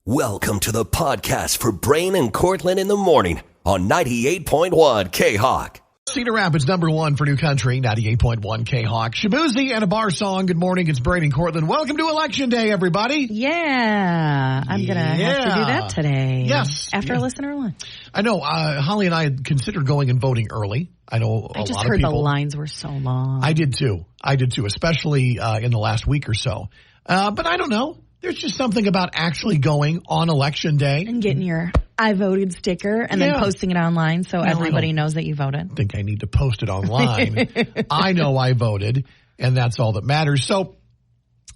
Welcome to the podcast for Brain and Courtlin in the morning on 98.1 K-Hawk. Cedar Rapids, number one for New Country, 98.1 K-Hawk. Shabuzi and a bar song. Good morning, it's Brain and Courtlin. Welcome to Election Day, everybody. Yeah, I'm going to have to do that today. Yes. After a listener lunch. I know, Holly and I had considered going and voting early. I know a lot of people. I just heard the lines were so long. I did too, especially in the last week or so. But I don't know. There's just something about actually going on Election Day. And getting your I voted sticker and then posting it online so everybody knows that you voted. I think I need to post it online. I know I voted, and that's all that matters. So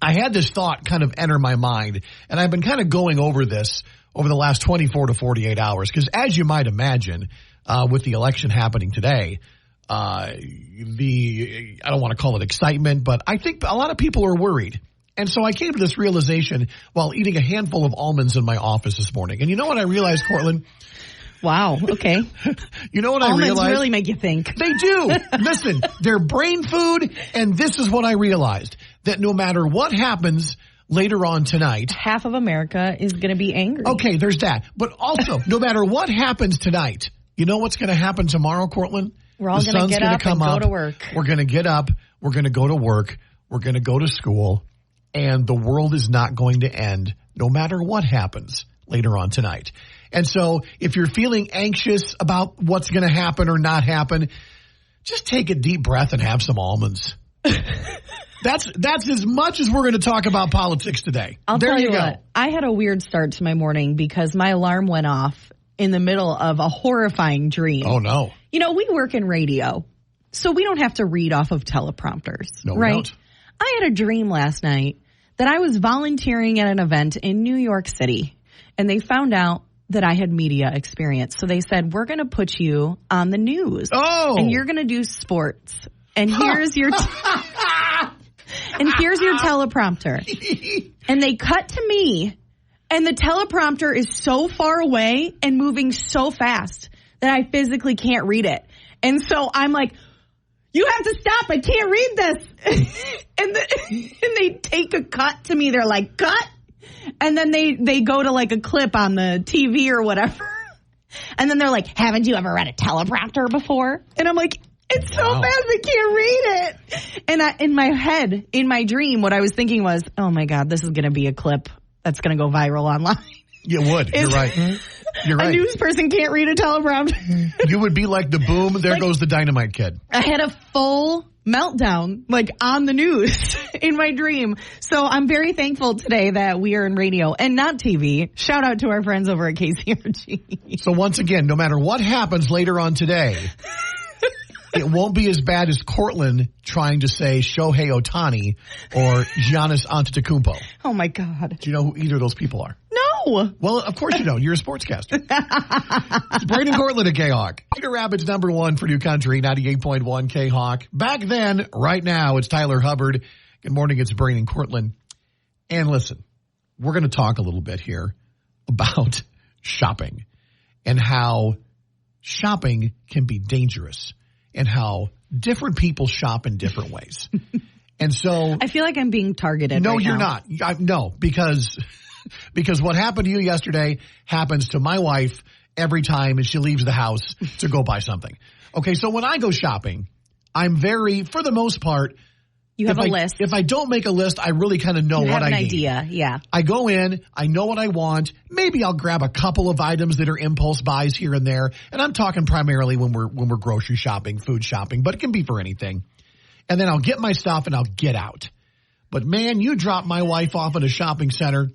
I had this thought kind of enter my mind, and I've been kind of going over this over the last 24 to 48 hours, because as you might imagine, with the election happening today, I don't want to call it excitement, but I think a lot of people are worried. And so I came to this realization while eating a handful of almonds in my office this morning. And you know what I realized, Courtlin? Wow, okay. You know what I realized? Almonds really make you think. They do. Listen, they're brain food, and this is what I realized, that no matter what happens later on tonight, half of America is going to be angry. Okay, there's that. But also, no matter what happens tonight, you know what's going to happen tomorrow, Courtlin? We're all going to get up and go to work. We're going to get up. We're going to go to work. We're going to go to school. And the world is not going to end no matter what happens later on tonight. And so if you're feeling anxious about what's going to happen or not happen, just take a deep breath and have some almonds. That's as much as we're going to talk about politics today. I'll tell you what, I had a weird start to my morning because my alarm went off in the middle of a horrifying dream. Oh, no. You know, we work in radio, so we don't have to read off of teleprompters, no, right? We don't. I had a dream last night that I was volunteering at an event in New York City, and they found out that I had media experience. So they said, we're going to put you on the news. Oh. And you're going to do sports. And here's your here's your teleprompter. And they cut to me, and the teleprompter is so far away and moving so fast that I physically can't read it. And so I'm like, you have to stop. I can't read this. and they take a cut to me. They're like, cut. And then they go to like a clip on the TV or whatever. And then they're like, haven't you ever read a teleprompter before? And I'm like, it's so fast I can't read it. And in my head, in my dream, what I was thinking was, oh my God, this is going to be a clip that's going to go viral online. You would. You're right. You're right. A news person can't read a teleprompter. You would be like the boom, there goes the dynamite kid. I had a full meltdown, like on the news in my dream. So I'm very thankful today that we are in radio and not TV. Shout out to our friends over at KCRG. So once again, no matter what happens later on today, it won't be as bad as Courtlin trying to say Shohei Ohtani or Giannis Antetokounmpo. Oh, my God. Do you know who either of those people are? No. Well, of course you don't. You're a sportscaster. It's Brain and Courtlin at K-Hawk. Cedar Rapids, number one for New Country, 98.1 K-Hawk. Back then, right now, it's Tyler Hubbard. Good morning, it's Brain and Courtlin. And listen, we're going to talk a little bit here about shopping and how shopping can be dangerous and how different people shop in different ways. And so I feel like I'm being targeted. No, right you're now. not. No, because what happened to you yesterday happens to my wife every time she leaves the house to go buy something. Okay, so when I go shopping, I'm very, for the most part, you have a list. If I don't make a list, I really kind of know what I need. Idea, yeah. I go in, I know what I want. Maybe I'll grab a couple of items that are impulse buys here and there. And I'm talking primarily when we're grocery shopping, food shopping, but it can be for anything. And then I'll get my stuff and I'll get out. But man, you drop my wife off at a shopping center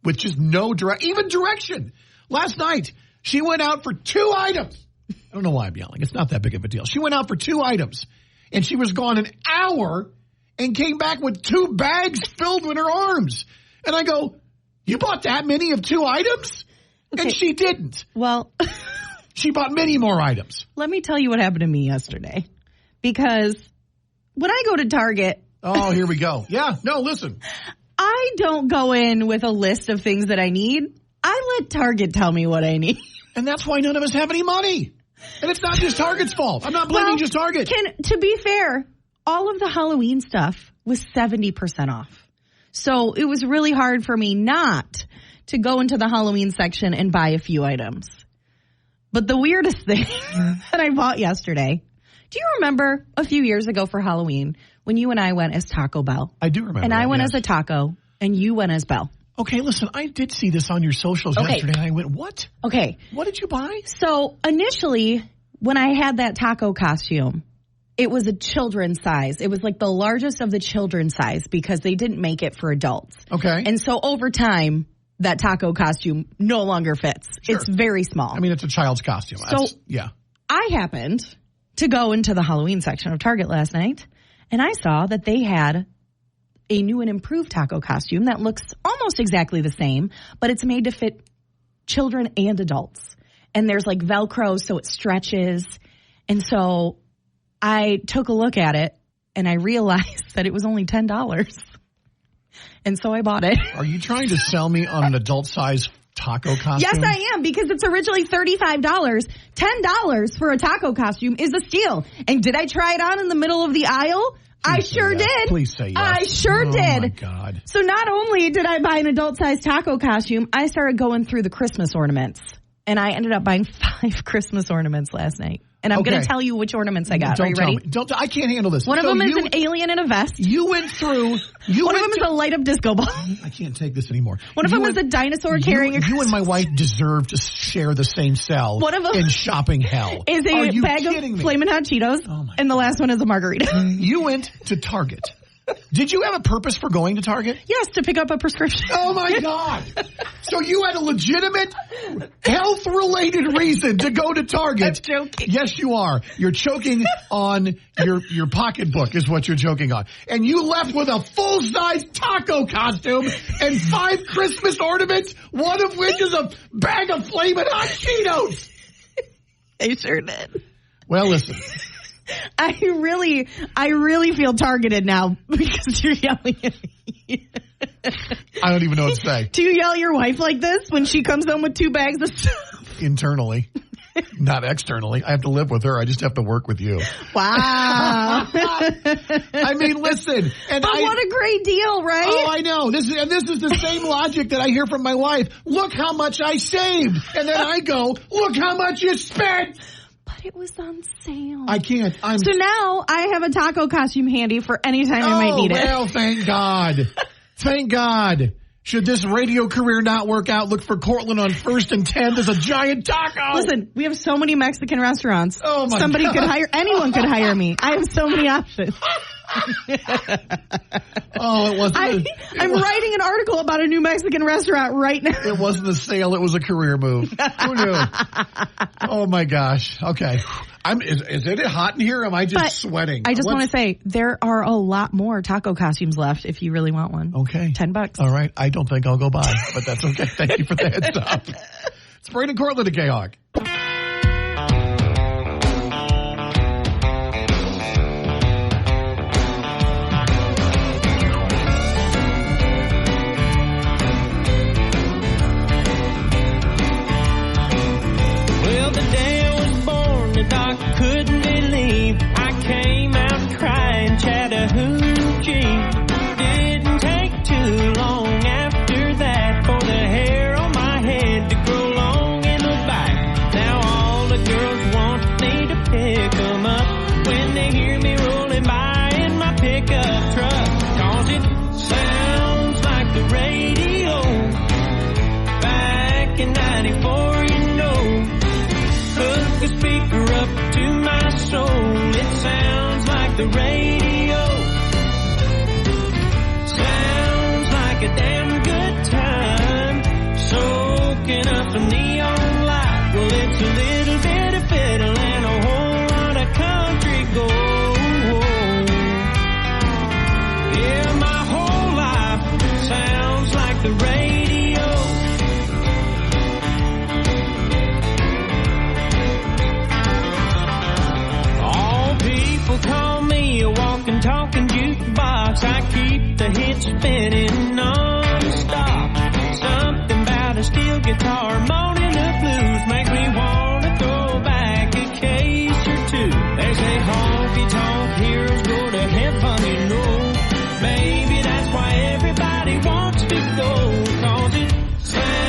with just no direction. Last night, she went out for 2 items. I don't know why I'm yelling. It's not that big of a deal. She went out for 2 items and she was gone an hour and came back with 2 bags filled with her arms. And I go, you bought that many of 2 items? Okay. And she didn't. Well, she bought many more items. Let me tell you what happened to me yesterday. Because when I go to Target. Oh, here we go. Yeah, no, listen. I don't go in with a list of things that I need. I let Target tell me what I need. And that's why none of us have any money. And it's not just Target's fault. I'm not blaming just Target. To be fair, all of the Halloween stuff was 70% off. So it was really hard for me not to go into the Halloween section and buy a few items. But the weirdest thing that I bought yesterday, do you remember a few years ago for Halloween when you and I went as Taco Bell? I do remember. And I went yes. as a taco and you went as Bell. Okay, listen, I did see this on your socials yesterday and I went, what? Okay. What did you buy? So initially, when I had that taco costume, it was a children's size. It was like the largest of the children's size because they didn't make it for adults. Okay. And so over time, that taco costume no longer fits. Sure. It's very small. I mean, it's a child's costume. So yeah. I happened to go into the Halloween section of Target last night, and I saw that they had a new and improved taco costume that looks almost exactly the same, but it's made to fit children and adults. And there's like Velcro, so it stretches. And so I took a look at it, and I realized that it was only $10. And so I bought it. Are you trying to sell me on an adult-size taco costume? Yes, I am, because it's originally $35. $10 for a taco costume is a steal. And did I try it on in the middle of the aisle? I sure did. Please say yes. I sure did. Oh, my God. So not only did I buy an adult-sized taco costume, I started going through the Christmas ornaments. And I ended up buying 5 Christmas ornaments last night. And I'm going to tell you which ornaments I got. Are you ready? I can't handle this. One of them is an alien in a vest. You went through. One of them is a light-up disco ball. I can't take this anymore. One of them is a dinosaur carrying a Christmas. You and my wife deserve to share the same cell in shopping hell. Is a bag of Flamin' Hot Cheetos, and the last one is a margarita. You went to Target. Did you have a purpose for going to Target? Yes, to pick up a prescription. Oh, my God. So you had a legitimate health-related reason to go to Target. I'm joking. Yes, you are. You're choking on your pocketbook is what you're choking on. And you left with a full-size taco costume and 5 Christmas ornaments, one of which is a bag of Flamin' Hot Cheetos. I sure did. Well, listen. I really feel targeted now because you're yelling at me. I don't even know what to say. Do you yell at your wife like this when she comes home with 2 bags of stuff? Internally. Not externally. I have to live with her. I just have to work with you. Wow. I mean, listen. But what a great deal, right? Oh, I know. This is the same logic that I hear from my wife. Look how much I saved. And then I go, look how much you spent. But it was on sale. I can't. So now I have a taco costume handy for any time I might need it. Oh, well, thank God. Thank God. Should this radio career not work out, look for Courtlin on 1st and 10th as a giant taco. Listen, we have so many Mexican restaurants. Oh, my Somebody God. could hire, anyone could hire me. I have so many options. Oh, it wasn't. I'm writing an article about a new Mexican restaurant right now. It wasn't a sale. It was a career move. Who knew? Oh, my gosh. Okay. Is it hot in here? Or am I just sweating? I just want to say there are a lot more taco costumes left if you really want one. Okay. $10. All right. I don't think I'll go buy, but that's okay. Thank you for the heads up. It's Braden Courtlin at K-Hawk. Well, the day I was born, the doc couldn't believe I came out crying Chattahoochee. Didn't take too long after that for the hair on my head to grow long in the back. Now all the girls want me to pick them up when they hear me rolling by in my pickup truck. 'Cause it sounds like the radio back in 94, you know. Hook the speaker up to my soul. It sounds like the radio. Sounds like a damn good time. Soaking up some neon light. Well, it's a little bit of fiddle and a whole lot of country gold. Yeah, my whole life sounds like the radio. Call me a walking, talking jukebox. I keep the hits spinning non-stop. Something about a steel guitar, moaning the blues, makes me want to throw back a case or 2. They say honky-tonk heroes go to heaven, you know. Maybe that's why everybody wants to go, 'cause it sounds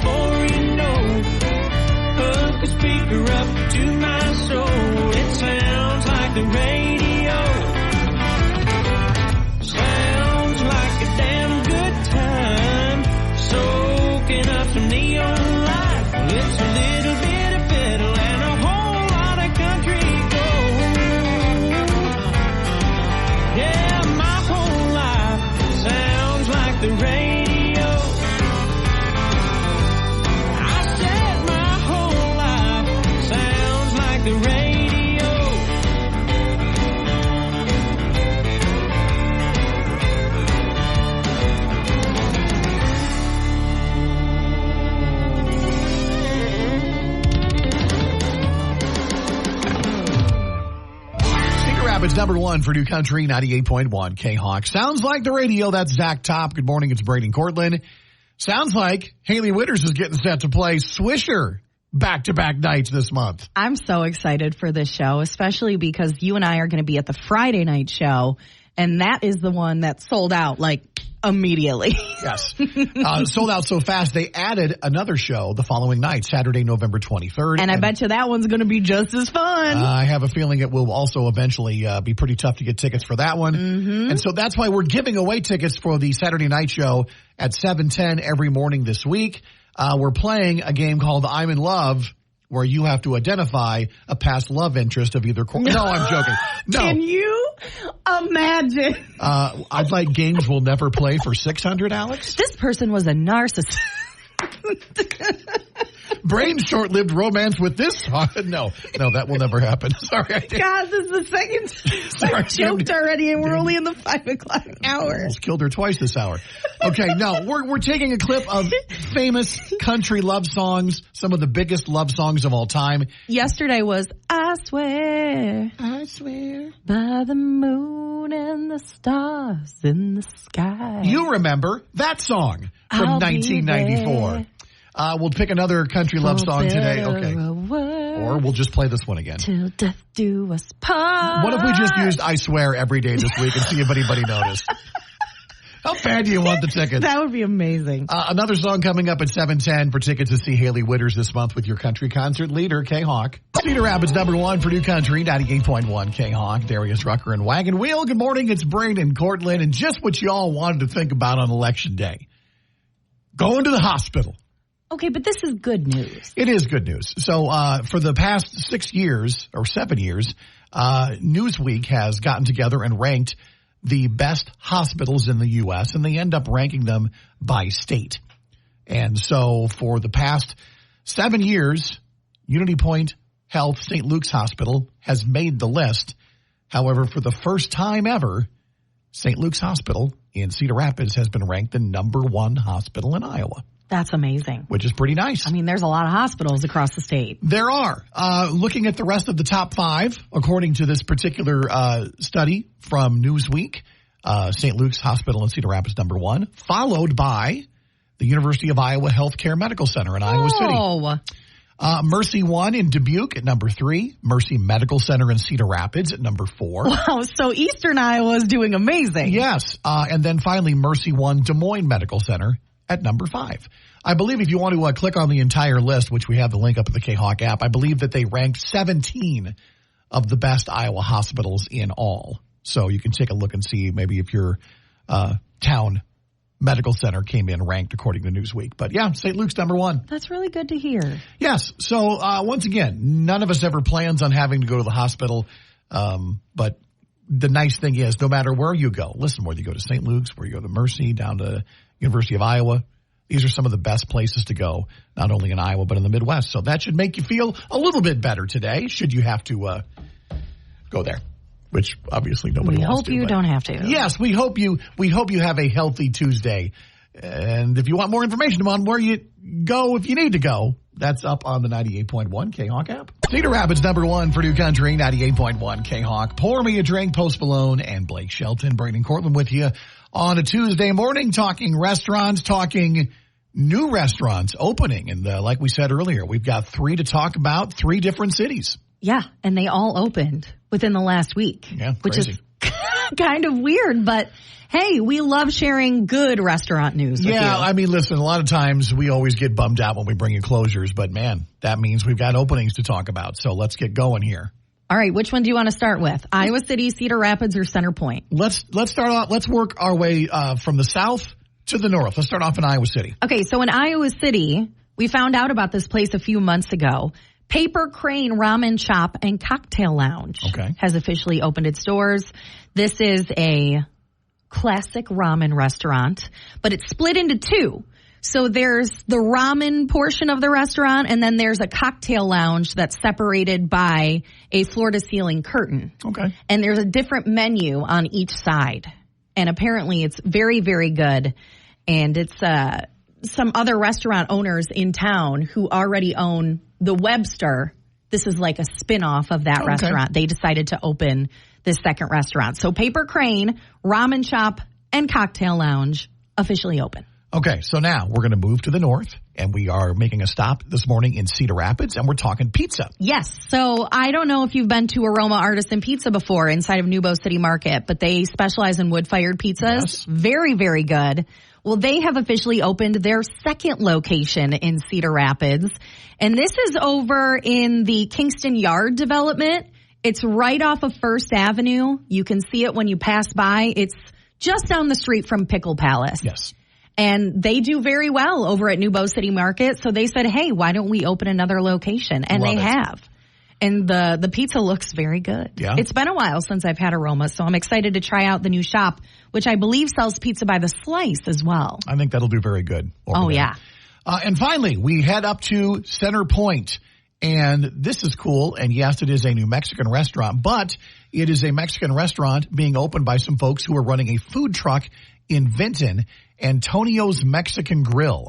before you know, hook the speaker up to my soul. It sounds like the radio. Sounds like a damn good time. Soaking up some neon light. It's a little bit of fiddle and a whole lot of country gold. Yeah, my whole life sounds like the radio. I said my whole life sounds like the radio. It's number one for New Country, 98.1 K-Hawk. Sounds like the radio. That's Zach Top. Good morning. It's Braden Courtlin. Sounds like Haley Witters is getting set to play Swisher back-to-back nights this month. I'm so excited for this show, especially because you and I are going to be at the Friday night show, and that is the one that sold out, like, immediately. Yes. Sold out so fast, they added another show the following night, Saturday, November 23rd. And I bet you that one's going to be just as fun. I have a feeling it will also eventually be pretty tough to get tickets for that one. Mm-hmm. And so that's why we're giving away tickets for the Saturday night show at 7:10 every morning this week. We're playing a game called I'm in Love, where you have to identify a past love interest of either. No, I'm joking. No. Can you imagine? I'd like games we'll never play for 600, Alex. This person was a narcissist. Brain's short-lived romance with this. No, that will never happen. Sorry. God, this is the second. I joked already, and we're only in the 5 o'clock hour. Almost killed her twice this hour. Okay, no, we're taking a clip of famous country love songs, some of the biggest love songs of all time. Yesterday was I Swear by the moon and the stars in the sky. You remember that song from 1994. We'll pick another country love song today. Okay. Or we'll just play this one again. Till death do us part. What if we just used I Swear every day this week and see if anybody noticed? How bad do you want the tickets? That would be amazing. Another song coming up at 7:10 for tickets to see Haley Witters this month with your country concert leader, K-Hawk. Cedar Rapids, number one for New Country, 98.1 K-Hawk. Darius Rucker and Wagon Wheel. Good morning. It's Braden Courtlin. And just what you all wanted to think about on Election Day. Going to the hospital. Okay, but this is good news. It is good news. So for the past 6 years or 7 years, Newsweek has gotten together and ranked the best hospitals in the U.S., and they end up ranking them by state. And so for the past 7 years, Unity Point Health St. Luke's Hospital has made the list. However, for the first time ever, St. Luke's Hospital in Cedar Rapids has been ranked the number one hospital in Iowa. That's amazing. Which is pretty nice. I mean, there's a lot of hospitals across the state. There are. Looking at the rest of the top 5, according to this particular study from Newsweek, St. Luke's Hospital in Cedar Rapids, number one, followed by the University of Iowa Healthcare Medical Center in Iowa City. Mercy One in Dubuque at number 3. Mercy Medical Center in Cedar Rapids at number 4. Wow, so Eastern Iowa is doing amazing. Yes. And then finally, Mercy One Des Moines Medical Center at number 5. I believe if you want to click on the entire list, which we have the link up at the K-Hawk app, I believe that they ranked 17 of the best Iowa hospitals in all. So you can take a look and see maybe if your town medical center came in ranked according to Newsweek. But yeah, St. Luke's number one. That's really good to hear. Yes. So once again, none of us ever plans on having to go to the hospital. But the nice thing is, no matter where you go, listen, whether you go to St. Luke's, where you go to Mercy, down to University of Iowa, these are some of the best places to go, not only in Iowa, but in the Midwest. So that should make you feel a little bit better today, should you have to go there, which obviously nobody wants to. We hope you don't have to. Yes, we hope you have a healthy Tuesday. And if you want more information on where you go if you need to go, that's up on the 98.1 K-Hawk app. Cedar Rapids, number one for New Country, 98.1 K-Hawk. Pour me a drink, Post Malone and Blake Shelton. Braden Courtlin with you on a Tuesday morning, talking restaurants, talking new restaurants opening. And like we said earlier, we've got 3 to talk about, 3 different cities. Yeah, and they all opened within the last week. Yeah, which crazy. is kind of weird, but hey, we love sharing good restaurant news with you. Yeah, I mean, listen, a lot of times we always get bummed out when we bring you closures, but man, that means we've got openings to talk about. So let's get going here. All right, which one do you want to start with? Iowa City, Cedar Rapids, or Center Point? Let's start off. Let's work our way from the south to the north. Let's start off in Iowa City. Okay, so in Iowa City, we found out about this place a few months ago. Paper Crane Ramen Shop and Cocktail Lounge has officially opened its doors. This is a classic ramen restaurant, but it's split into two. So there's the ramen portion of the restaurant, and then there's a cocktail lounge that's separated by a floor-to-ceiling curtain. Okay. And there's a different menu on each side. And apparently it's very, very good. And it's some other restaurant owners in town who already own the Webster. This is like a spin-off of that restaurant. They decided to open this second restaurant. So Paper Crane, Ramen Shop, and Cocktail Lounge officially open. Okay, so now we're going to move to the north, and we are making a stop this morning in Cedar Rapids, and we're talking pizza. Yes, so I don't know if you've been to Aroma Artisan Pizza before inside of Nubo City Market, but they specialize in wood-fired pizzas. Yes. Very, very good. Well, they have officially opened their second location in Cedar Rapids, and this is over in the Kingston Yard development. It's right off of First Avenue. You can see it when you pass by. It's just down the street from Pickle Palace. Yes. And they do very well over at Nubo City Market. So they said, hey, why don't we open another location? And they have. And the pizza looks very good. Yeah. It's been a while since I've had Aroma, so I'm excited to try out the new shop, which I believe sells pizza by the slice as well. I think that'll do very good. Yeah. And finally, we head up to Center Point. And this is cool. And yes, it is a New Mexican restaurant, but it is a Mexican restaurant being opened by some folks who are running a food truck in Vinton, Antonio's Mexican Grill.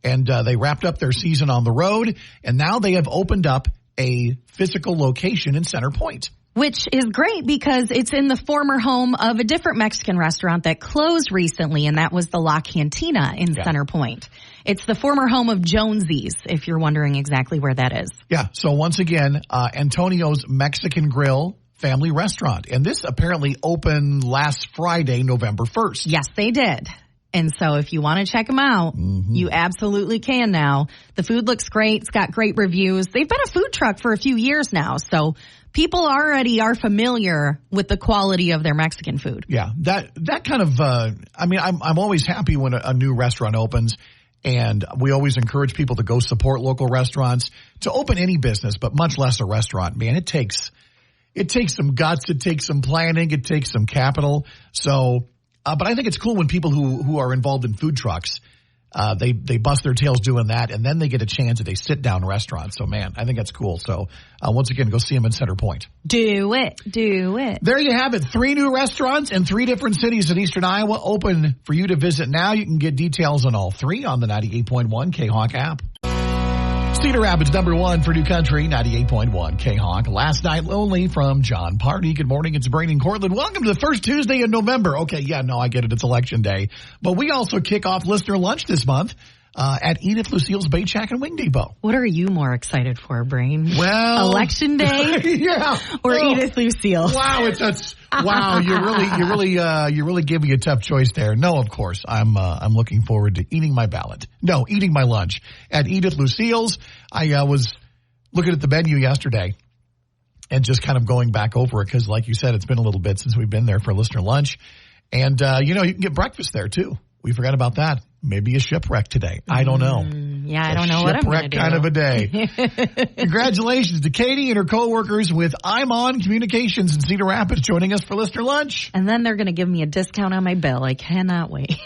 And they wrapped up their season on the road, and now they have opened up a physical location in Center Point. Which is great because it's in the former home of a different Mexican restaurant that closed recently, and that was the La Cantina in Center Point. It's the former home of Jonesy's, if you're wondering exactly where that is. Yeah, so once again, Antonio's Mexican Grill family restaurant. And this apparently opened last Friday, November 1st. Yes, they did. And so if you want to check them out, you absolutely can now. The food looks great. It's got great reviews. They've been a food truck for a few years now, so people already are familiar with the quality of their Mexican food. Yeah, that kind of, I'm always happy when a new restaurant opens, and we always encourage people to go support local restaurants, to open any business, but much less a restaurant. Man, it takes some guts, it takes some planning, it takes some capital. So, but I think it's cool when people who are involved in food trucks, they bust their tails doing that, and then they get a chance at a sit-down restaurant. So, man, I think that's cool. So, once again, go see them in Center Point. Do it. There you have it. 3 new restaurants in 3 different cities in eastern Iowa open for you to visit now. You can get details on all 3 on the 98.1 K-Hawk app. Cedar Rapids, number 1 for New Country, 98.1 K-Hawk. Last Night Lonely from John Party. Good morning, it's Brain and Courtlin. Welcome to the first Tuesday in November. Okay, yeah, no, I get it, it's election day. But we also kick off listener lunch this month at Edith Lucille's Bait Shack and Wing Depot. What are you more excited for, Brain? Well, election day? Yeah. Or Edith Lucille? Wow, wow, you really gave me a tough choice there. No, of course, I'm looking forward to eating my ballot. No, eating my lunch at Edith Lucille's. I was looking at the menu yesterday and just kind of going back over it because, like you said, it's been a little bit since we've been there for listener lunch. And, you can get breakfast there, too. We forgot about that. Maybe a shipwreck today. I don't know. Yeah, I don't know what I'm going to do. Shipwreck kind of a day. Congratulations to Katie and her coworkers with I'm On Communications in Cedar Rapids joining us for listener lunch. And then they're going to give me a discount on my bill. I cannot wait.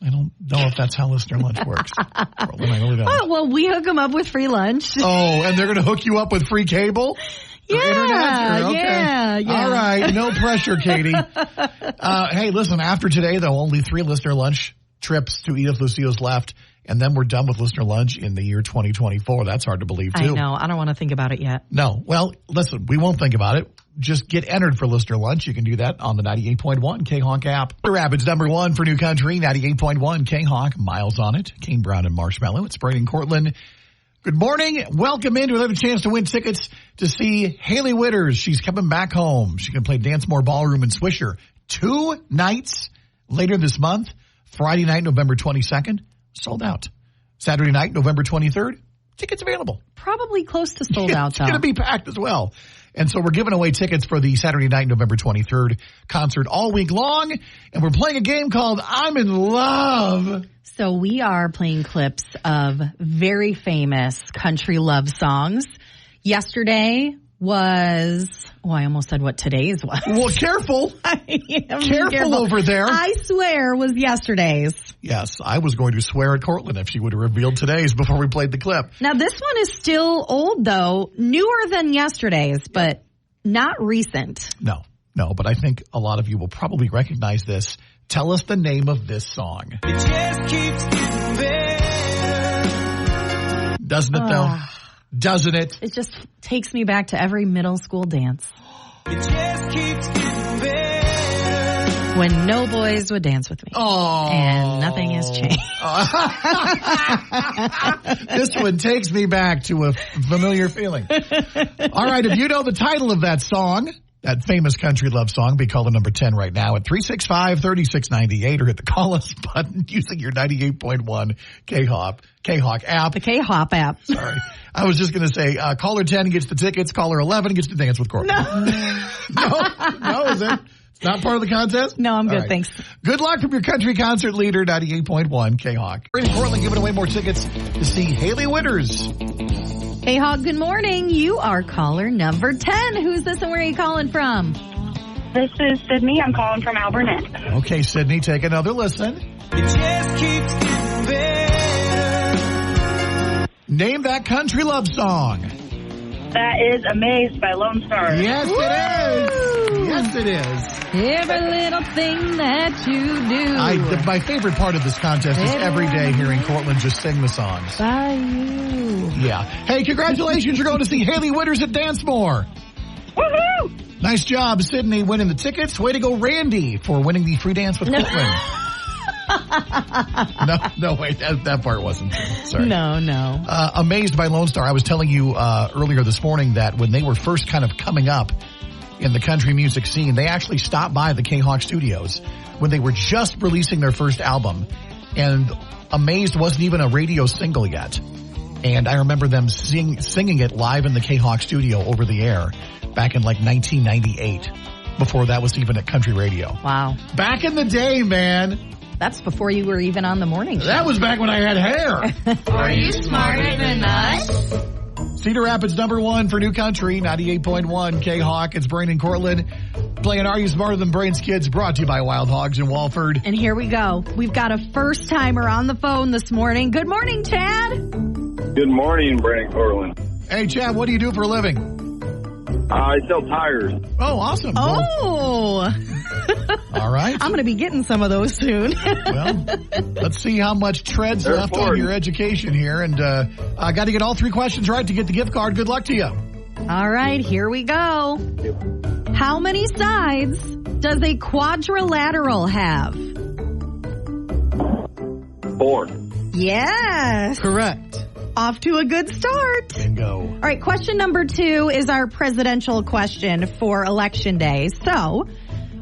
I don't know if that's how listener lunch works. I really don't. Oh, well, we hook them up with free lunch. Oh, and they're going to hook you up with free cable? Yeah, okay. yeah. All right, no pressure, Katie. Hey, listen, after today, though, only 3 listener lunch trips to Edith Lucille's left, and then we're done with listener lunch in the year 2024. That's hard to believe, too. I know. I don't want to think about it yet. No. Well, listen, we won't think about it. Just get entered for listener lunch. You can do that on the 98.1 K-Hawk app. Rapids, number 1 for New Country, 98.1 K-Hawk. Miles on it. Kane Brown and Marshmallow. It's Braden Courtlin. Good morning. Welcome in to another chance to win tickets to see Haley Witters. She's coming back home. She can play Dance More Ballroom in Swisher 2 nights later this month. Friday night, November 22nd, sold out. Saturday night, November 23rd, tickets available. Probably close to sold out, It's though. going to be packed as well. And so we're giving away tickets for the Saturday night, November 23rd concert all week long. And we're playing a game called I'm in Love. So we are playing clips of very famous country love songs. Yesterday was, I almost said what today's was. Well, careful. I am Careful over there. I swear was yesterday's. Yes, I was going to swear at Courtlin if she would have revealed today's before we played the clip. Now this one is still old though, newer than yesterday's, but not recent. No, but I think a lot of you will probably recognize this. Tell us the name of this song. It just keeps getting better. Doesn't it though? Doesn't it? It just takes me back to every middle school dance. It just keeps getting better. When no boys would dance with me. Oh. And nothing has changed. This one takes me back to a familiar feeling. All right, if you know the title of that song, that famous country love song, be caller number 10 right now at 365-3698 or hit the call us button using your 98.1 K-Hawk app. The K-Hop app. Sorry. I was just going to say, caller 10 gets the tickets, caller 11 gets to dance with Courtney. No, is it? It's not part of the contest? No, I'm good, All right. thanks. Good luck from your country concert leader, 98.1 K-Hawk. Brady Courtland giving away more tickets to see Haley Winters. Hey, Hog, good morning. You are caller number 10. Who's this and where are you calling from? This is Sydney. I'm calling from Alburnett. Okay, Sydney, take another listen. It just keeps getting better. Name that country love song. That is Amazed by Lone Star. Yes, it is. Yes, it is. Every little thing that you do. My favorite part of this contest is every day hearing Courtland just sing the songs. By you. Yeah. Hey, congratulations. You're going to see Haley Winters at Dancemore. Woohoo! Nice job, Sydney, winning the tickets. Way to go, Randy, for winning the free dance with Courtland. No, wait, that part wasn't true. Sorry. No. Amazed by Lone Star. I was telling you earlier this morning that when they were first kind of coming up in the country music scene, they actually stopped by the K-Hawk studios when they were just releasing their first album. And Amazed wasn't even a radio single yet. And I remember them singing it live in the K-Hawk studio over the air back in like 1998, before that was even at country radio. Wow. Back in the day, man. That's before you were even on the morning show. That was back when I had hair. Are you smarter than us? Cedar Rapids #1 for New Country, 98.1 K-Hawk. It's Brain and Courtland playing Are You Smarter Than Brain's Kids, brought to you by Wild Hogs in Walford. And here we go. We've got a first timer on the phone this morning. Good morning, Chad. Good morning, Brain and Courtland. Hey, Chad, what do you do for a living? I sell tires. Oh, awesome. Oh. All right. I'm going to be getting some of those soon. Well, let's see how much tread's They're left on important. your education here. And I got to get all 3 questions right to get the gift card. Good luck to you. All right, here we go. How many sides does a quadrilateral have? 4. Yes. Correct. Off to a good start. Bingo. All right, question number 2 is our presidential question for Election Day. So,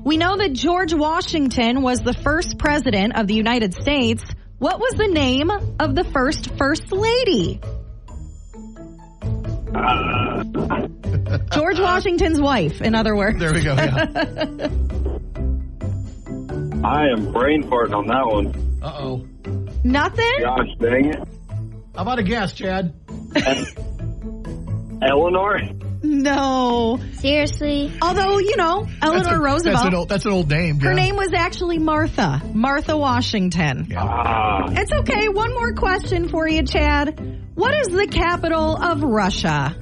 we know that George Washington was the first president of the United States. What was the name of the first lady? George Washington's wife, in other words. There we go, yeah. I am brain farting on that one. Uh-oh. Nothing? Gosh dang it. How about a guess, Chad? Eleanor? No. Seriously? Although, Eleanor Roosevelt. That's an old name. Her yeah. name was actually Martha Washington. Yeah. It's okay. One more question for you, Chad. What is the capital of Russia?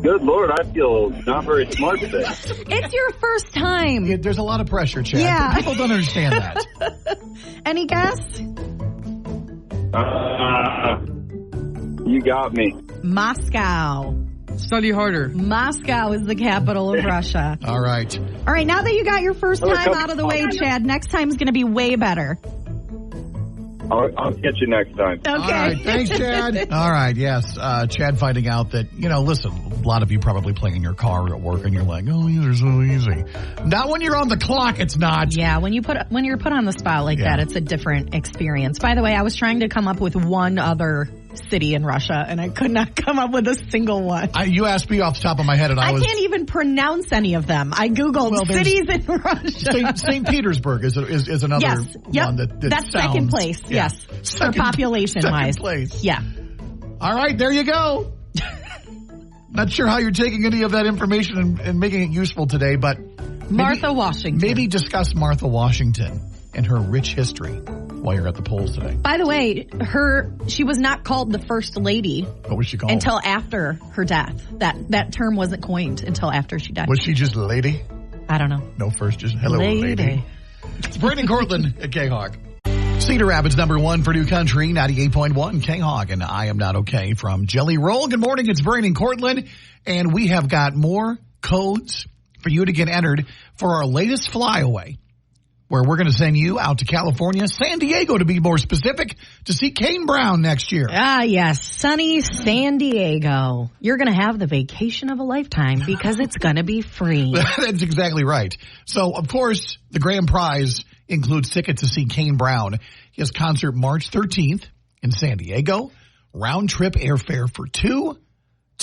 Good Lord, I feel not very smart today. It's your first time. Yeah, there's a lot of pressure, Chad. Yeah. People don't understand that. Any guess? You got me. Moscow. Study harder. Moscow is the capital of Russia. All right. All right, now that you got your first time out of the way, Chad, next time's going to be way better. I'll catch you next time. Okay. All right. Thanks, Chad. All right. Yes. Chad finding out that, listen, a lot of you probably playing in your car or at work and you're like, oh, these are so easy. Not when you're on the clock, it's not. Yeah, when you're put on the spot like that, it's a different experience. By the way, I was trying to come up with one other city in Russia, and I could not come up with a single one. You asked me off the top of my head, and I can't even pronounce any of them. I Googled cities in Russia. St. Petersburg is another one that's sounds, second place, yes. For population-wise. Second place. Yeah. All right, there you go. Not sure how you're taking any of that information and making it useful today, but Martha Washington. Maybe discuss Martha Washington and her rich history while you're at the polls today. By the way, she was not called the first lady. What was she called? Until after her death. That term wasn't coined until after she died. Was she just lady? I don't know. No first, just hello lady. It's Brandon Courtlin at K-Hawk. Cedar Rapids #1 for New Country, 98.1 K-Hawk, and I Am Not Okay from Jelly Roll. Good morning, it's Brandon Courtlin, and we have got more codes for you to get entered for our latest flyaway, where we're going to send you out to California, San Diego to be more specific, to see Kane Brown next year. Ah, yes, sunny San Diego. You're going to have the vacation of a lifetime because it's going to be free. That's exactly right. So, of course, the grand prize includes tickets to see Kane Brown. His concert March 13th in San Diego. Round trip airfare for two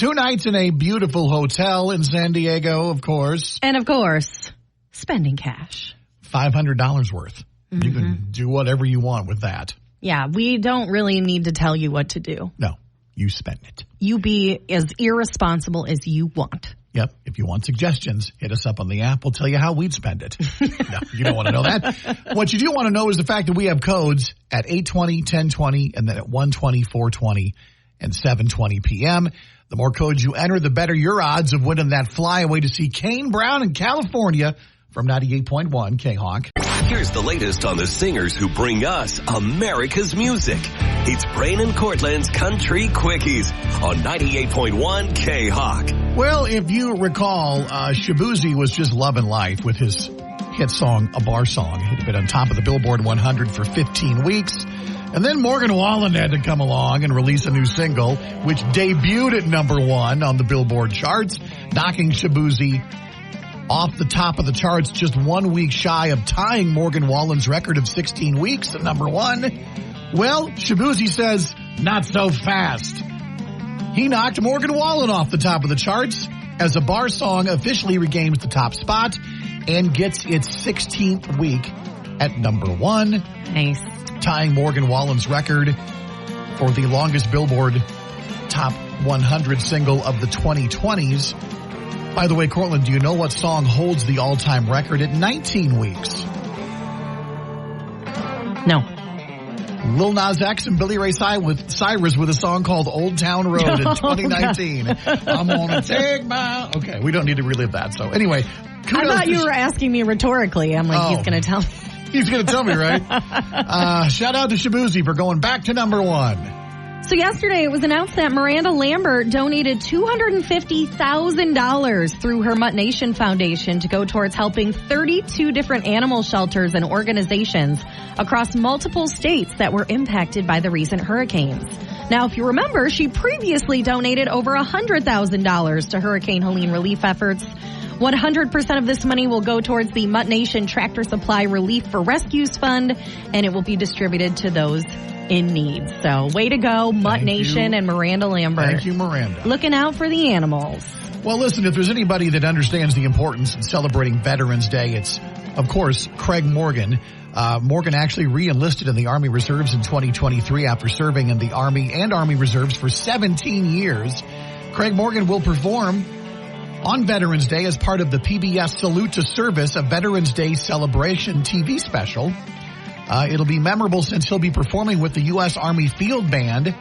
nights in a beautiful hotel in San Diego, of course. And, of course, spending cash. $500 worth. Mm-hmm. You can do whatever you want with that. Yeah, we don't really need to tell you what to do. No, you spend it. You be as irresponsible as you want. Yep. If you want suggestions, hit us up on the app. We'll tell you how we'd spend it. No, you don't want to know that. What you do want to know is the fact that we have codes at 8:20, 10:20, and then at 1:20, 4:20, and 7:20 p.m. The more codes you enter, the better your odds of winning that flyaway to see Kane Brown in California from 98.1 K-Hawk. Here's the latest on the singers who bring us America's music. It's Brain and Courtland's Country Quickies on 98.1 K-Hawk. Well, if you recall, Shabuzi was just loving life with his hit song, A Bar Song. It had been on top of the Billboard 100 for 15 weeks. And then Morgan Wallen had to come along and release a new single, which debuted at #1 on the Billboard charts, knocking Shabuzi off the top of the charts just 1 week shy of tying Morgan Wallen's record of 16 weeks at #1. Well, Shabuzi says, not so fast. He knocked Morgan Wallen off the top of the charts as A Bar Song officially regains the top spot and gets its 16th week at #1. Nice. Tying Morgan Wallen's record for the longest Billboard Top 100 single of the 2020s. By the way, Courtland, do you know what song holds the all-time record at 19 weeks? No. Lil Nas X and Billy Ray Cyrus with a song called Old Town Road in 2019. I'm gonna take my... Okay, we don't need to relive that. So anyway, I thought you were asking me rhetorically. I'm like, he's going to tell me. He's going to tell me, right? Shout out to Shabuzi for going back to #1. So yesterday it was announced that Miranda Lambert donated $250,000 through her Mutt Nation Foundation to go towards helping 32 different animal shelters and organizations across multiple states that were impacted by the recent hurricanes. Now, if you remember, she previously donated over $100,000 to Hurricane Helene relief efforts. 100% of this money will go towards the Mutt Nation Tractor Supply Relief for Rescues Fund, and it will be distributed to those in need. So, way to go, Mutt Nation and Miranda Lambert. Thank you, Miranda. Looking out for the animals. Well, listen, if there's anybody that understands the importance in celebrating Veterans Day, it's, of course, Craig Morgan. Morgan actually re-enlisted in the Army Reserves in 2023 after serving in the Army and Army Reserves for 17 years. Craig Morgan will perform on Veterans Day as part of the PBS Salute to Service, a Veterans Day celebration TV special. It'll be memorable since he'll be performing with the U.S. Army Field Band.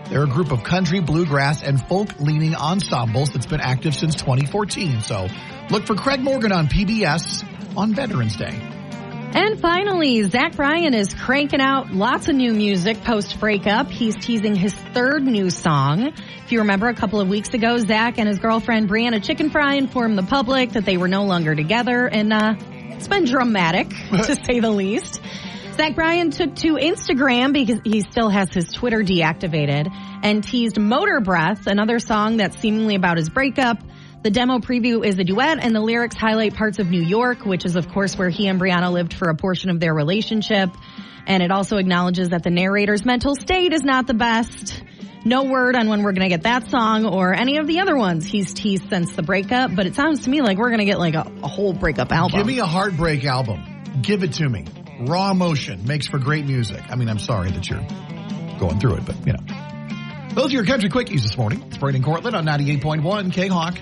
They're a group of country, bluegrass, and folk-leaning ensembles that's been active since 2014. So look for Craig Morgan on PBS on Veterans Day. And finally, Zach Bryan is cranking out lots of new music post-breakup. He's teasing his third new song. If you remember, a couple of weeks ago, Zach and his girlfriend Brianna Chicken Fry informed the public that they were no longer together, and it's been dramatic, to say the least. Zach Bryan took to Instagram because he still has his Twitter deactivated and teased Motor Breath, another song that's seemingly about his breakup. The demo preview is a duet, and the lyrics highlight parts of New York, which is, of course, where he and Brianna lived for a portion of their relationship. And it also acknowledges that the narrator's mental state is not the best. No word on when we're going to get that song or any of the other ones he's teased since the breakup, but it sounds to me like we're going to get like a whole breakup album. Give me a heartbreak album. Give it to me. Raw emotion makes for great music. I mean, I'm sorry that you're going through it, but, you know. Those are your country quickies this morning. It's Brady and Courtlin on 98.1 K-Hawk.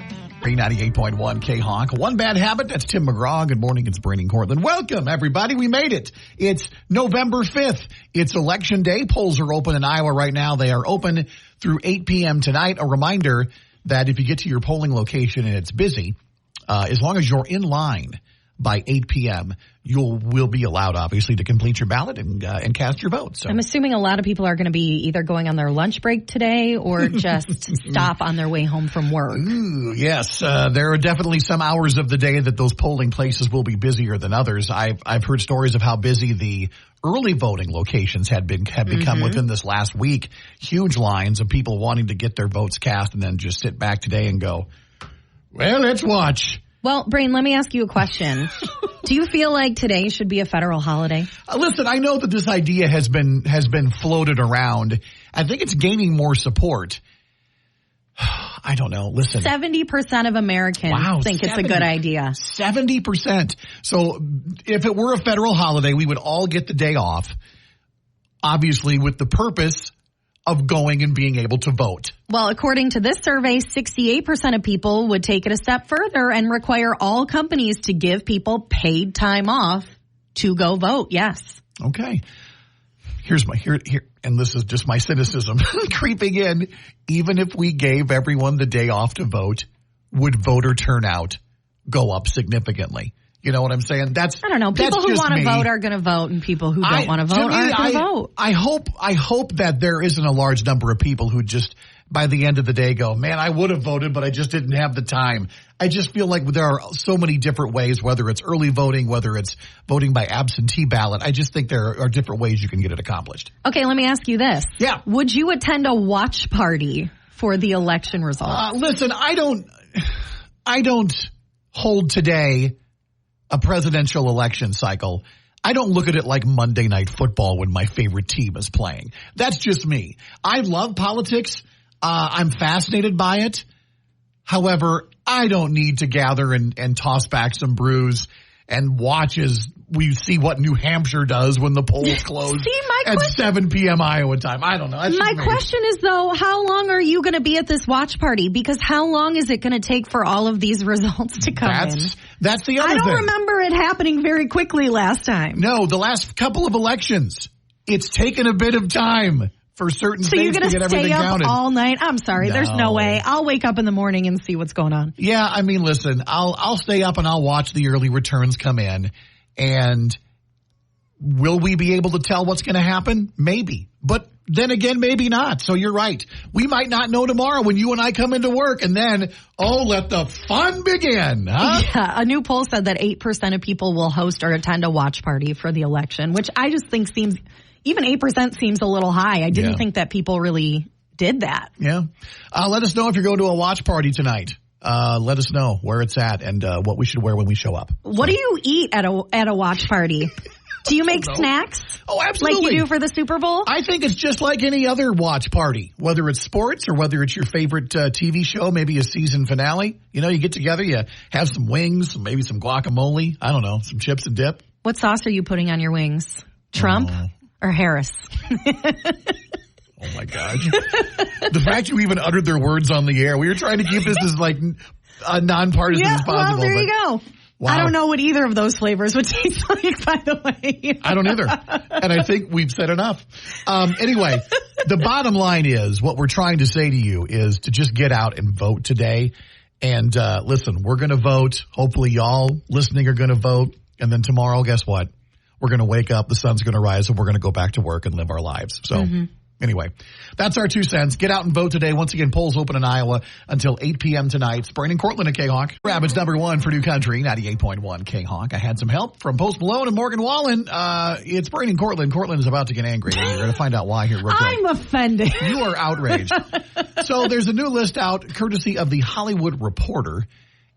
98.1 K-Hawk. One bad habit, that's Tim McGraw. Good morning, it's Brady and Courtlin. Welcome, everybody. We made it. It's November 5th. It's Election Day. Polls are open in Iowa right now. They are open through 8 p.m. tonight. A reminder that if you get to your polling location and it's busy, as long as you're in line by 8 p.m., will be allowed, obviously, to complete your ballot and cast your vote. So I'm assuming a lot of people are going to be either going on their lunch break today or just stop on their way home from work. Ooh, yes, there are definitely some hours of the day that those polling places will be busier than others. I've heard stories of how busy the early voting locations have become within this last week. Huge lines of people wanting to get their votes cast and then just sit back today and go, well, let's watch. Well, Brain, let me ask you a question. Do you feel like today should be a federal holiday? Listen, I know that this idea has been floated around. I think it's gaining more support. I don't know. Listen. 70% of Americans think it's a good idea. 70%. So if it were a federal holiday, we would all get the day off, obviously with the purpose of going and being able to vote. Well, according to this survey, 68% of people would take it a step further and require all companies to give people paid time off to go vote. Yes. Okay. Here, and this is just my cynicism creeping in. Even if we gave everyone the day off to vote, would voter turnout go up significantly? You know what I'm saying? I don't know. People who want to vote are going to vote, and people who don't want to vote aren't going to vote. I hope that there isn't a large number of people who just, by the end of the day, go, man, I would have voted, but I just didn't have the time. I just feel like there are so many different ways, whether it's early voting, whether it's voting by absentee ballot. I just think there are different ways you can get it accomplished. Okay, let me ask you this. Yeah. Would you attend a watch party for the election results? Listen, I don't hold today a presidential election cycle. I don't look at it like Monday Night Football when my favorite team is playing. That's just me. I love politics. I'm fascinated by it. However, I don't need to gather and toss back some brews and watch as we see what New Hampshire does when the polls close at 7 p.m. Iowa time. I don't know. My question is, though, how long are you going to be at this watch party? Because how long is it going to take for all of these results to come in? That's the other thing. I don't remember it happening very quickly last time. No, the last couple of elections, it's taken a bit of time for certain states to get everything counted. So you're going to stay up all night? I'm sorry. No. There's no way. I'll wake up in the morning and see what's going on. Yeah, I mean, listen, I'll stay up and I'll watch the early returns come in. And will we be able to tell what's going to happen? Maybe. But then again, maybe not. So you're right. We might not know tomorrow when you and I come into work and then, let the fun begin. Huh? Yeah, a new poll said that 8% of people will host or attend a watch party for the election, which I just think even 8% seems a little high. I didn't think that people really did that. Yeah. Let us know if you're going to a watch party tonight. Let us know where it's at and what we should wear when we show up. What do you eat at a watch party? Do you make snacks? Oh, absolutely. Like you do for the Super Bowl? I think it's just like any other watch party, whether it's sports or whether it's your favorite TV show, maybe a season finale. You know, you get together, you have some wings, maybe some guacamole, I don't know, some chips and dip. What sauce are you putting on your wings? Trump or Harris? Oh, my gosh. The fact you even uttered their words on the air. We were trying to keep this as like nonpartisan as possible. Well, there you go. Wow. I don't know what either of those flavors would taste like, by the way. I don't either. And I think we've said enough. Anyway, the bottom line is what we're trying to say to you is to just get out and vote today. And listen, we're going to vote. Hopefully y'all listening are going to vote. And then tomorrow, guess what? We're going to wake up, the sun's going to rise, and we're going to go back to work and live our lives. So Anyway, that's our 2 cents. Get out and vote today. Once again, polls open in Iowa until 8 p.m. tonight. It's Brain and Courtlin at K-Hawk. Rabbits number 1 for New Country, 98.1 K-Hawk. I had some help from Post Malone and Morgan Wallen. It's Brain and Courtlin. Courtlin is about to get angry. You're going to find out why here real quick. I'm offended. You are outraged. So there's a new list out courtesy of the Hollywood Reporter.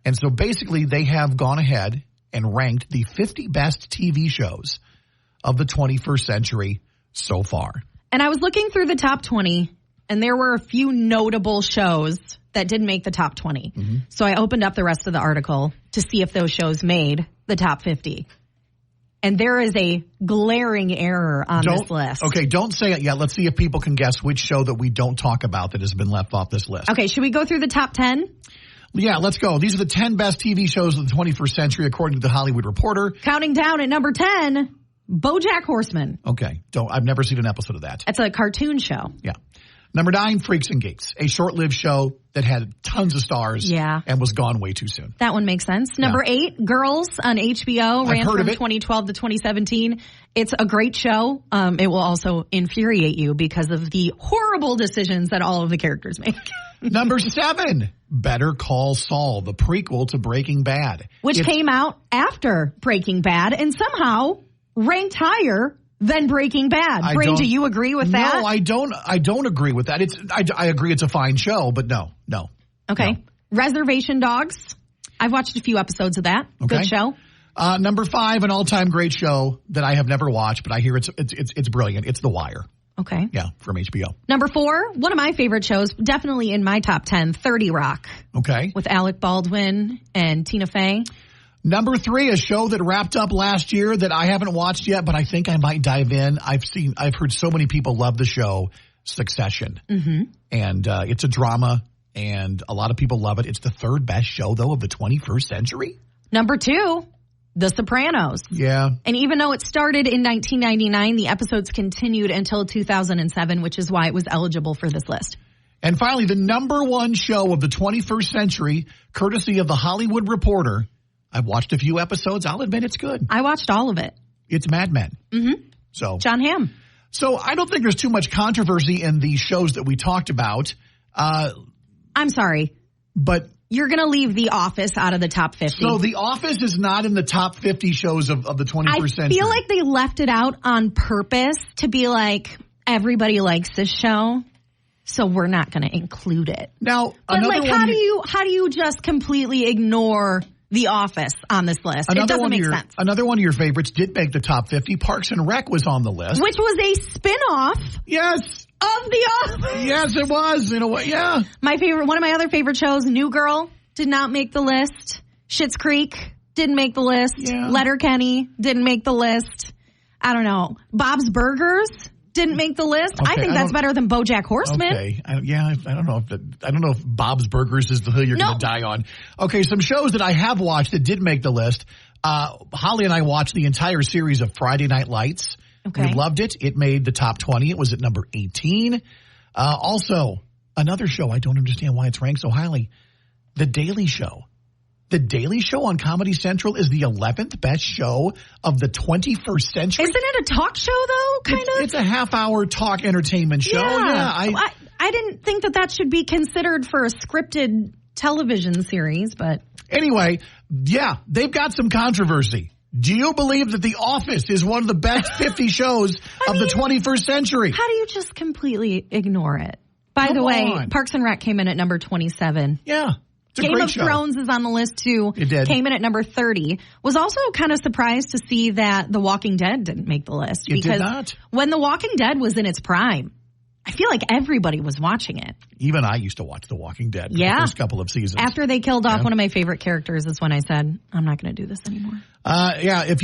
And so basically they have gone ahead and ranked the 50 best TV shows of the 21st century so far. And I was looking through the top 20, and there were a few notable shows that didn't make the top 20. Mm-hmm. So I opened up the rest of the article to see if those shows made the top 50. And there is a glaring error on this list. Okay, don't say it yet. Let's see if people can guess which show that we don't talk about that has been left off this list. Okay, should we go through the top 10? Yeah, let's go. These are the 10 best TV shows of the 21st century, according to the Hollywood Reporter. Counting down at number 10, BoJack Horseman. Okay, I've never seen an episode of that. It's a cartoon show. Yeah. Number 9, Freaks and Geeks, a short-lived show that had tons of stars and was gone way too soon. That one makes sense. Number 8, Girls on HBO, ran from 2012 to 2017. It's a great show. It will also infuriate you because of the horrible decisions that all of the characters make. Number 7, Better Call Saul, the prequel to Breaking Bad. Which came out after Breaking Bad and somehow ranked higher than Breaking Bad. Brain, do you agree with that? No, I don't agree with that. I agree it's a fine show, but no. Okay. No. Reservation Dogs. I've watched a few episodes of that. Okay. Good show. Number 5, an all-time great show that I have never watched, but I hear it's brilliant. It's The Wire. Okay. Yeah, from HBO. Number 4, one of my favorite shows, definitely in my top 10, 30 Rock. Okay. With Alec Baldwin and Tina Fey. Number 3, a show that wrapped up last year that I haven't watched yet, but I think I might dive in. I've heard so many people love the show, Succession. Mm-hmm. And it's a drama, and a lot of people love it. It's the 3rd best show, though, of the 21st century. Number 2, The Sopranos. Yeah. And even though it started in 1999, the episodes continued until 2007, which is why it was eligible for this list. And finally, the number 1 show of the 21st century, courtesy of the Hollywood Reporter. I've watched a few episodes. I'll admit it's good. I watched all of it. It's Mad Men. Mm-hmm. So John Hamm. So I don't think there's too much controversy in the shows that we talked about. I'm sorry. But you're going to leave The Office out of the top 50. So The Office is not in the top 50 shows of the 21st century. I feel like they left it out on purpose to be like, everybody likes this show, so we're not going to include it. Now, but like, how do you just completely ignore The Office on this list? It doesn't make sense. Another one of your favorites did make the top 50. Parks and Rec was on the list. Which was a spinoff. Yes. Of The Office. Yes, it was. In a way, yeah. One of my other favorite shows, New Girl, did not make the list. Schitt's Creek didn't make the list. Yeah. Letterkenny didn't make the list. I don't know. Bob's Burgers didn't make the list. Okay, I think that's better than BoJack Horseman. Okay, I don't know if Bob's Burgers is the hill you're going to die on. Okay, some shows that I have watched that did make the list. Holly and I watched the entire series of Friday Night Lights. Okay. We loved it. It made the top 20. It was at number 18. Also, another show I don't understand why it's ranked so highly, The Daily Show. The Daily Show on Comedy Central is the 11th best show of the 21st century. Isn't it a talk show, though, kind of? It's a half-hour talk entertainment show. Yeah. I didn't think that should be considered for a scripted television series, but... Anyway, yeah, they've got some controversy. Do you believe that The Office is one of the best 50 shows of the 21st century? How do you just completely ignore it? By the way, Parks and Rec came in at number 27. Yeah. Game of Thrones is on the list, too. It did. Came in at number 30. Was also kind of surprised to see that The Walking Dead didn't make the list. It did not. When The Walking Dead was in its prime, I feel like everybody was watching it. Even I used to watch The Walking Dead for the first couple of seasons. After they killed off one of my favorite characters is when I said, I'm not going to do this anymore. If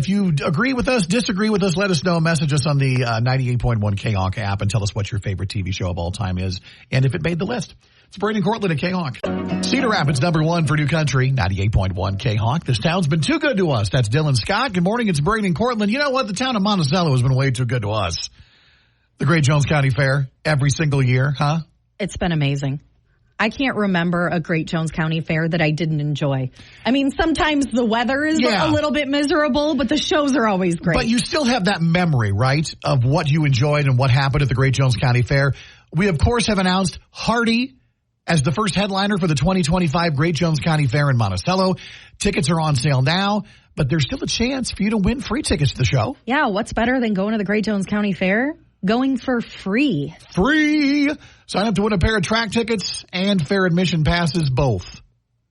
you agree with us, disagree with us, let us know. Message us on the 98.1 K-Hawk app and tell us what your favorite TV show of all time is and if it made the list. It's Brain and Courtlin at K-Hawk. Cedar Rapids, number 1 for New Country, 98.1 K-Hawk. This town's been too good to us. That's Dylan Scott. Good morning. It's Brain and Courtlin. You know what? The town of Monticello has been way too good to us. The Great Jones County Fair every single year, huh? It's been amazing. I can't remember a Great Jones County Fair that I didn't enjoy. I mean, sometimes the weather is a little bit miserable, but the shows are always great. But you still have that memory, right, of what you enjoyed and what happened at the Great Jones County Fair. We, of course, have announced Hardy as the first headliner for the 2025 Great Jones County Fair in Monticello. Tickets are on sale now, but there's still a chance for you to win free tickets to the show. Yeah, what's better than going to the Great Jones County Fair? Going for free. Free! Sign up to win a pair of track tickets and fair admission passes, both.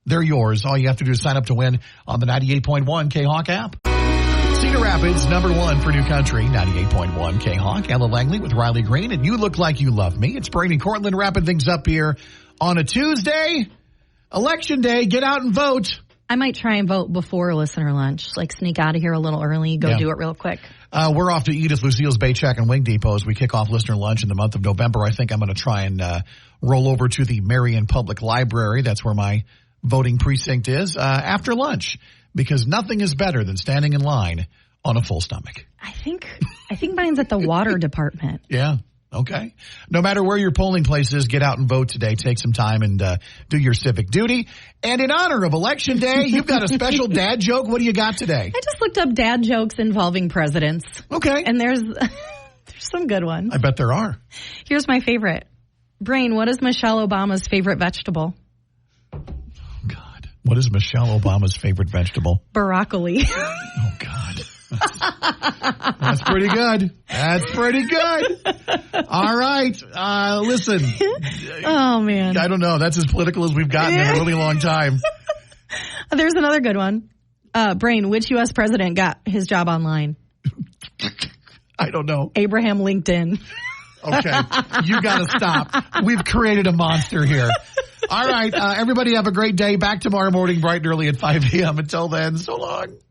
They're yours. All you have to do is sign up to win on the 98.1 K-Hawk app. Cedar Rapids, number 1 for New Country, 98.1 K-Hawk. Ella Langley with Riley Green, and You Look Like You Love Me. It's Brain and Courtlin wrapping things up here on a Tuesday. Election day, get out and vote. I might try and vote before listener lunch, like sneak out of here a little early, do it real quick. We're off to Edith Lucille's Bait Shack and Wing Depot as we kick off listener lunch in the month of November. I think I'm going to try and roll over to the Marion Public Library. That's where my voting precinct is after lunch, because nothing is better than standing in line on a full stomach. I think mine's at the water department. Yeah. Okay. No matter where your polling place is, get out and vote today. Take some time and do your civic duty. And in honor of Election Day, you've got a special dad joke. What do you got today? I just looked up dad jokes involving presidents. Okay. And there's some good ones. I bet there are. Here's my favorite. Brain, what is Michelle Obama's favorite vegetable? Oh, God. What is Michelle Obama's favorite vegetable? Broccoli. Oh, God. That's pretty good. That's pretty good. All right. Listen. Oh, man. I don't know. That's as political as we've gotten in a really long time. There's another good one. Brain, which U.S. president got his job online? I don't know. Abraham Lincoln. Okay. You got to stop. We've created a monster here. All right. Everybody have a great day. Back tomorrow morning, bright and early at 5 a.m. Until then, so long.